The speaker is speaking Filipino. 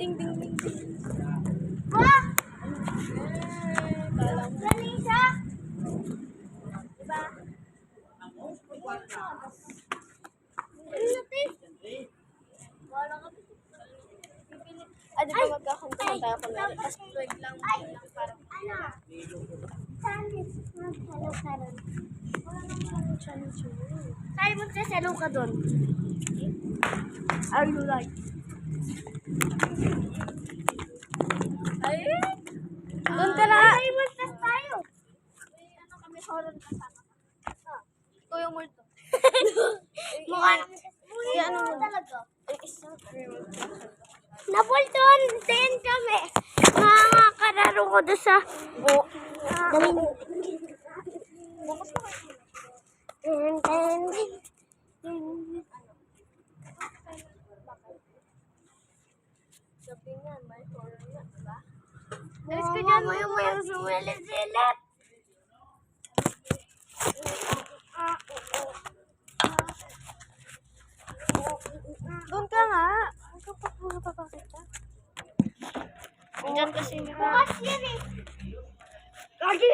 Ding, ding, ding, ding. Wah! Kala mo. Galing siya! Diba? Wala ka. Di ba magkakantahan tayo kunwari? Tapos tuwag lang parang. Ano? Challenge. Mag-hello ka doon. Wala naman challenge yun. Tayo magsasalo ka doon. Are you like? Ay! Doon ka na! Tayo magtas tayo. Ano kami horror kasama? Ito yung multo. Mukha naman. Ano mo talaga? Ay, isang Napulton din kami. Mga kararo ko doon sa... Daming... bukas pa kayo. Sabi nga, may horror nga, diba? Alis ko dyan mo yung mayroong sumilit-silit. Doon ka nga. Ang kapag mo napapakita. Diyan kasi, diba? Bukas yan eh. Lagi